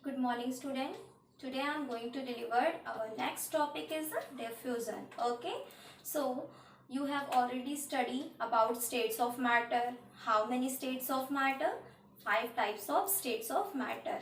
Good morning, student. Today I am going to deliver our next topic is diffusion. Okay, so you have already studied about states of matter. How many states of matter? 5 types of states of matter: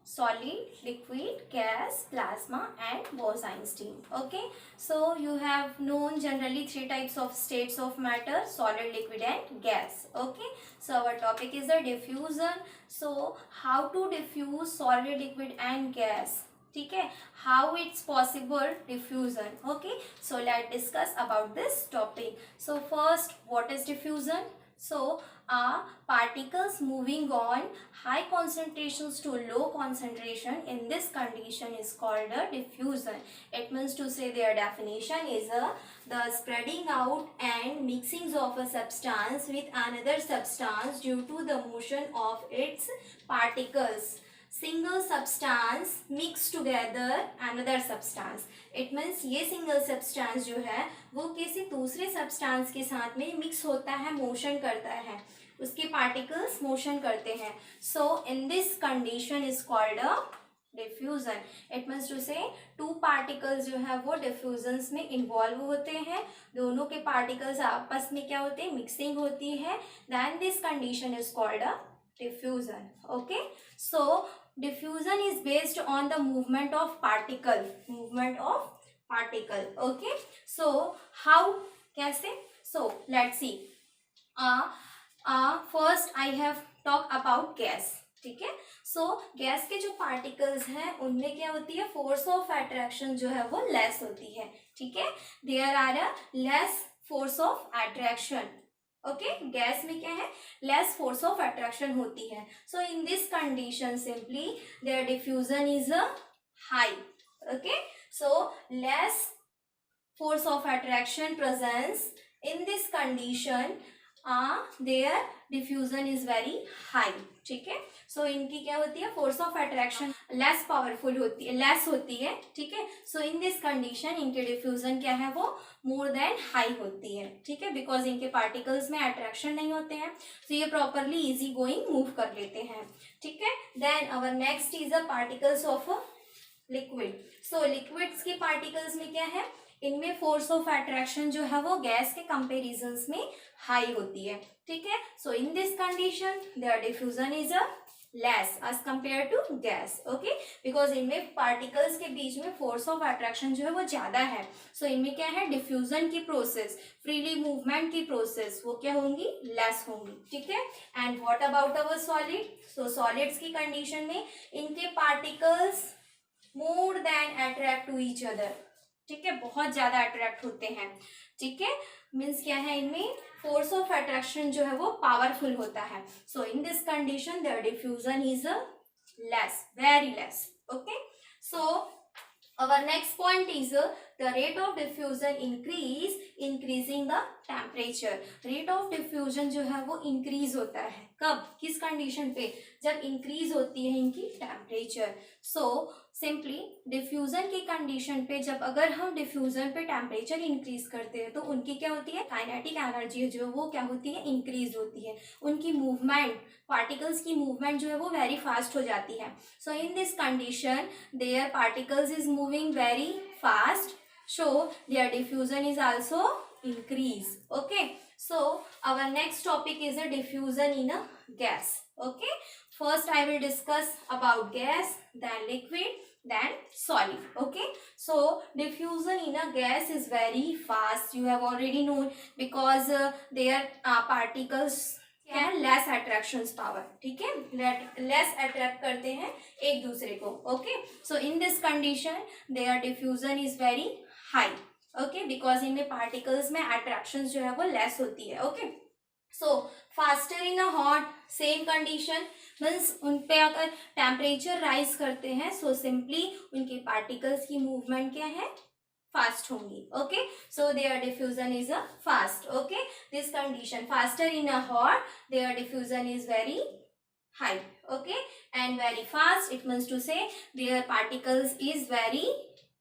solid, liquid, gas, plasma and Bose-Einstein. Okay, so you have known generally 3 types of states of matter: solid, liquid and gas. Okay, so our topic is the diffusion. So how to diffuse solid, liquid and gas? ठीक है, how it's possible diffusion. Okay, so let's discuss about this topic. So first, what is diffusion? So are particles moving on high concentrations to low concentration. In this condition is called a diffusion. It means to say their definition is the spreading out and mixing of a substance with another substance due to the motion of its particles. Single substance mix together another substance. It means ये single substance जो है वो किसी दूसरे substance के साथ में mix होता है, मोशन करता है, उसके पार्टिकल्स मोशन करते हैं. So in this condition is called a diffusion. It means to say two particles जो है वो डिफ्यूजन्स में इन्वॉल्व होते हैं, दोनों के पार्टिकल्स आपस में क्या होते हैं, मिक्सिंग होती है. Then this condition is called a diffusion. Okay, so diffusion is based on the movement of particle. Okay, so how, कैसे? So let's see. First I have talk about gas. ठीक है, सो गैस के जो particles हैं उनमें क्या होती है, फोर्स ऑफ अट्रैक्शन जो है वो लेस होती है. ठीक है, there are a less force of attraction. Okay, gas में क्या है, लेस फोर्स ऑफ अट्रैक्शन होती है. So in this condition simply there diffusion is high. Okay, so less force of attraction presence in this condition there diffusion is very high. ठीक है, so इनकी क्या होती है, force of attraction less powerful होती है, लेस होती है. ठीक है, सो इन दिस कंडीशन इनके डिफ्यूजन क्या है, वो मोर देन हाई होती है. ठीक है, बिकॉज इनके पार्टिकल्स में अट्रैक्शन नहीं होते हैं, तो ये प्रॉपरली इजी गोइंग मूव कर लेते हैं. ठीक है, then our next is the particles of liquid. So liquids के पार्टिकल्स में क्या है, इनमें फोर्स ऑफ अट्रैक्शन जो है वो गैस के कंपेरिजन में हाई होती है. ठीक है, so in this condition there diffusion is a less as compare to gas. Okay, because इनमें पार्टिकल्स के बीच में फोर्स ऑफ अट्रैक्शन जो है वो ज्यादा है. सो इनमें क्या है, डिफ्यूजन की प्रोसेस, फ्रीली मूवमेंट की प्रोसेस, वो क्या होंगी, लेस होंगी. ठीक है, and what about our solid. So solids की कंडीशन में इनके particles more than attract to each other. ठीक है, बहुत ज्यादा अट्रैक्ट होते हैं. ठीक है, मीन्स क्या है, इनमें फोर्स ऑफ अट्रैक्शन जो है वो पावरफुल होता है. So in this condition there diffusion is less, very less. Okay, so our next point is the rate of diffusion increasing the temperature. rate of diffusion जो है वो increase होता है, कब, किस कंडीशन पे, जब increase होती है इनकी टेम्परेचर. सो सिंपली डिफ्यूजन की कंडीशन पे जब अगर हम डिफ्यूजन पे टेम्परेचर इंक्रीज करते हैं तो उनकी क्या होती है, काइनेटिक एनर्जी जो वो क्या होती है, इंक्रीज होती है. उनकी मूवमेंट, पार्टिकल्स की मूवमेंट जो है वो वेरी फास्ट हो जाती है. So in this condition there particles is moving very fast, so their diffusion is also increase. Okay, so our next topic is a diffusion in a gas. Okay, first I will discuss about gas, then liquid, then solid. Okay, so diffusion in a gas is very fast, you have already known, because their particles क्या है, less attraction power. ठीक है, less attract करते हैं एक दूसरे को. Okay, so in this condition there diffusion is very high. Okay, because इनमें पार्टिकल्स में अट्रैक्शन जो है वो लेस होती है. Okay, so faster in a hot, same condition, means उन पे अगर टेम्परेचर राइज करते हैं सो सिंपली उनके पार्टिकल्स की मूवमेंट क्या है, फास्ट होंगी. Okay, so there diffusion is a fast. Okay, this condition faster in a hot, there diffusion is very high. Okay, and very fast, it means to say their particles is very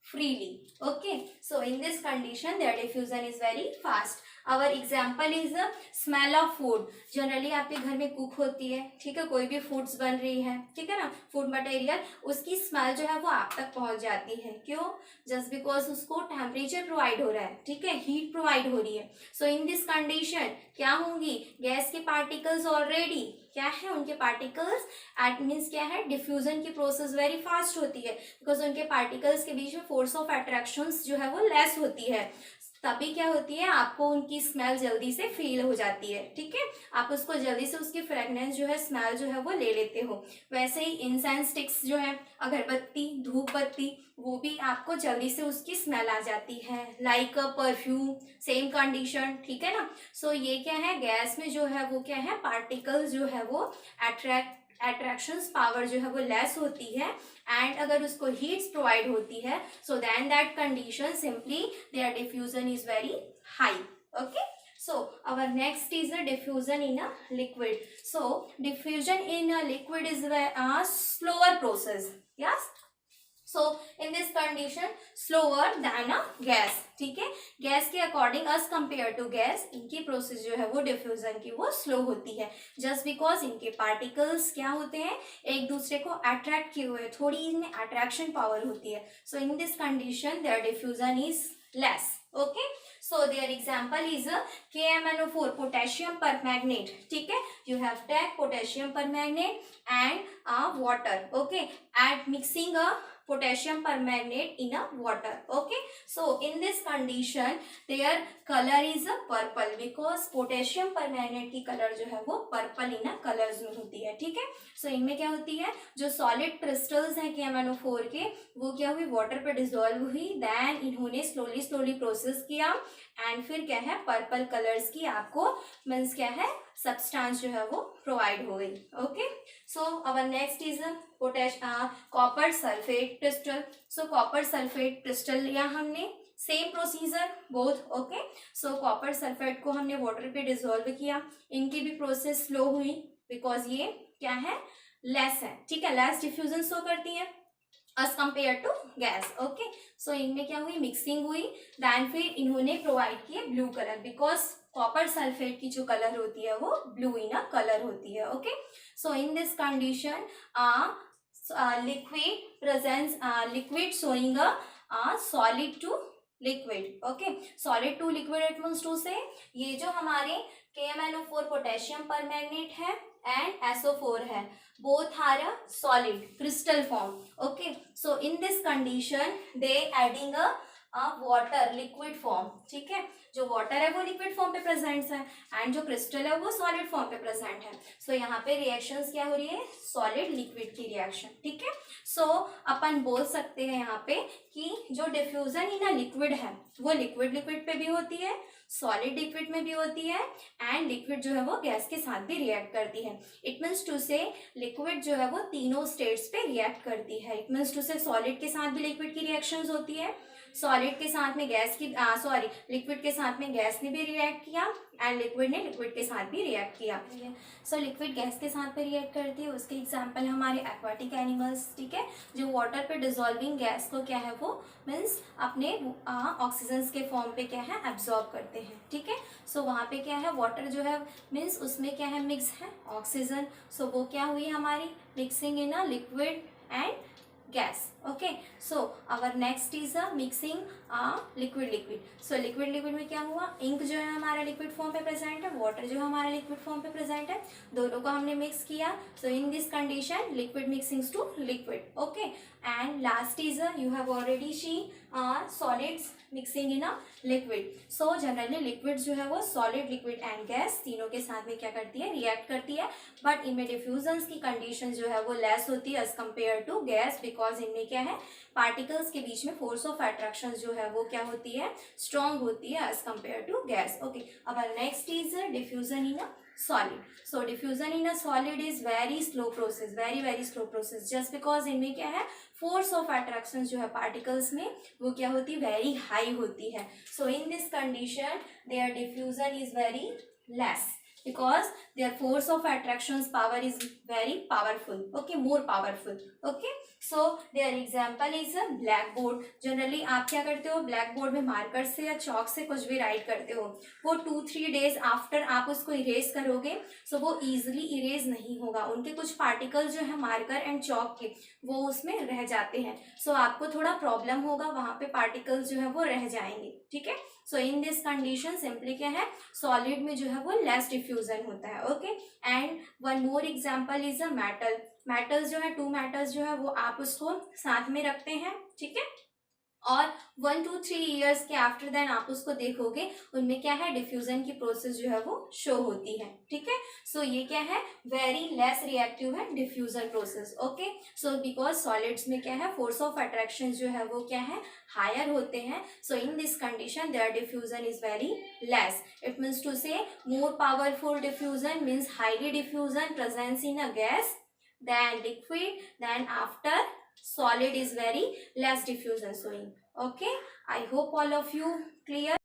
freely. Okay, so in this condition their diffusion is very fast. Our example is smell of food. Generally आपके घर में cook होती है, ठीक है, कोई भी foods बन रही है, ठीक है ना, फूड मटेरियल, उसकी स्मेल जो है वो आप तक पहुंच जाती है। क्यों? जस्ट बिकॉज उसको टेम्परेचर प्रोवाइड हो रहा है, ठीक है, हीट प्रोवाइड हो रही है। सो इन दिस कंडीशन क्या होंगी, गैस के पार्टिकल्स ऑलरेडी क्या है, उनके पार्टिकल्स एट मीन्स क्या है, डिफ्यूजन की प्रोसेस वेरी फास्ट होती है, बिकॉज उनके पार्टिकल्स के बीच में फोर्स ऑफ अट्रैक्शन जो है वो लेस होती है, तभी क्या होती है, आपको उनकी स्मेल जल्दी से फील हो जाती है, ठीक है, आप उसको जल्दी से उसकी फ्रेगनेंस जो है, स्मेल जो है वो ले लेते हो। वैसे ही इंसेंस स्टिक्स जो है, अगरबत्ती, धूप बत्ती, वो भी आपको जल्दी से उसकी स्मेल आ जाती है, लाइक अ परफ्यूम, सेम कंडीशन, ठीक है ना। सो ये क्या है, गैस में जो है वो क्या है, पार्टिकल्स जो है वो अट्रैक्शन पावर जो है वो लेस होती है, एंड अगर उसको हीट्स प्रोवाइड होती है, so then that condition simply there diffusion is very high. Okay, so our next is a diffusion in a liquid. So diffusion in a liquid is a slower process. Yes, so in this condition slower than a gas, ठीक है, gas के according as compare to gas इनकी process जो है वो diffusion की वो slow होती है, जस्ट बिकॉज इनके पार्टिकल्स क्या होते हैं, एक दूसरे को अट्रैक्ट किए हुए, थोड़ी इनमें अट्रैक्शन पावर होती है। So in this condition there diffusion is less. Okay, so their example is KMnO4 potassium permanganate, ठीक है, you have take potassium permanganate and water, okay, and mixing a potassium permanganate in a water, okay, so in this condition their color is a purple because potassium permanganate की color जो है वो purple in a colors में होती है, ठीक है। so इनमें क्या होती है, जो solid crystals हैं KMnO4 के, वो क्या हुई, water पे dissolve हुई, then इन्होंने slowly प्रोसेस किया, एंड फिर क्या है, पर्पल कलर्स की आपको मीन्स क्या है, सब्सटेंस जो है वो प्रोवाइड हो गई। Okay, so our next is copper sulphate crystal. So copper sulphate crystal लिया हमने, सेम प्रोसीजर बोथ। ओके, सो कॉपर सल्फेट को हमने वाटर पे डिसॉल्व किया, इनकी भी प्रोसेस स्लो हुई बिकॉज ये क्या है, लेस है, ठीक है, लेस डिफ्यूजन शो करती है as compared to gas। Okay, so इनमें क्या हुई, मिक्सिंग हुई, देन फिर इन्होंने प्रोवाइड किए blue colour, because copper sulphate की जो कलर होती है वो ब्लू इन कलर होती है। Okay, so in this condition liquid presence, liquid showing a solid to liquid. Okay, solid to liquid it means to say ये जो हमारे KMnO4 पोटेशियम परमैंगनेट है and SO4 है, both are a solid crystal form। okay, so in this condition they adding a water liquid form, ठीक है, जो water है वो लिक्विड फॉर्म पे प्रेजेंट है एंड जो क्रिस्टल है वो सॉलिड फॉर्म पे प्रेजेंट है। सो यहाँ पे रिएक्शंस क्या हो रही है, सॉलिड लिक्विड की रिएक्शन, ठीक है। सो अपन बोल सकते हैं यहाँ पे कि जो डिफ्यूजन इन अ लिक्विड है वो लिक्विड लिक्विड पे भी होती है, सॉलिड लिक्विड में भी होती है, एंड लिक्विड जो है वो गैस के साथ भी रिएक्ट करती है। इट मीन्स टू से लिक्विड जो है वो तीनों स्टेट्स पे रिएक्ट करती है। इट मीन्स टू से सॉलिड के साथ भी लिक्विड की रिएक्शंस होती है, सॉलिड के साथ में गैस की सॉरी लिक्विड के साथ में गैस ने भी रिएक्ट किया एंड लिक्विड ने लिक्विड के साथ भी रिएक्ट किया। सो लिक्विड गैस के साथ पे रिएक्ट करती है, उसके एग्जांपल हमारे एक्वाटिक एनिमल्स, ठीक है, जो वाटर पे डिजॉल्विंग गैस को क्या है वो मीन्स अपने ऑक्सीजन के फॉर्म पे क्या है एब्जॉर्ब करते हैं, ठीक है। सो वहाँ पे क्या है, वाटर जो है मीन्स उसमें क्या है, मिक्स है ऑक्सीजन। सो वो क्या हुई हमारी mixing in a liquid and gas। okay, so our next is a mixing liquid liquid। so liquid liquid में क्या हुआ, इंक जो है हमारा लिक्विड फॉर्म पे प्रेजेंट है, वाटर जो हमारा लिक्विड फॉर्म पे प्रेजेंट है, दोनों को हमने मिक्स किया। so in this condition liquid mixings to liquid। okay, and last is you have already seen solids mixing in a liquid। so generally liquid जो है वो solid liquid and gas तीनों के साथ में क्या करती है, रिएक्ट करती है, बट इनमें डिफ्यूजन्स की कंडीशन जो है वो लेस होती है as compare to gas, because इनमें क्या है, पार्टिकल्स के बीच में फोर्स ऑफ अट्रैक्शन जो है वो क्या होती है, स्ट्रॉन्ग होती है as compare to gas. Okay, अब next is diffusion in a solid। so diffusion in a solid is very slow process, very slow process, just because इनमें क्या है, force of attraction जो है particles में वो क्या होती है, very high होती है। so in this condition their diffusion is very less। because their force of attractions power is very powerful, okay, more powerful, okay. So their example is a blackboard. Generally आप क्या करते हो, black board में marker से या चौक से कुछ भी राइट करते हो, वो 2-3 डेज आफ्टर आप उसको इरेज करोगे, सो वो इजिली इरेज नहीं होगा, उनके कुछ पार्टिकल जो है मार्कर एंड चौक के वो उसमें रह जाते हैं, सो आपको थोड़ा प्रॉब्लम होगा, वहां पे पार्टिकल्स जो है वो रह जाएंगे, ठीक है. So in this condition simply क्या है, सॉलिड में जो है वो लेस डिफ्यूजन होता है, okay. And one more example is a metal. Metals जो है, 2 मेटल्स जो है वो आप उसको साथ में रखते हैं, ठीक है, और 1-3 ईयर्स के आफ्टर देन आप उसको देखोगे, उनमें क्या है, डिफ्यूजन की प्रोसेस जो है वो शो होती है, ठीक है. सो ये क्या है, वेरी लेस रिएक्टिव है diffusion process, okay. So because solids में क्या है, फोर्स ऑफ अट्रैक्शन जो है वो क्या है, हायर होते हैं. So in this condition there diffusion is very less. It means to say more powerful diffusion means highly diffusion presence in a gas then liquid, then after solid is very less diffusion showing, okay. I hope all of you clear.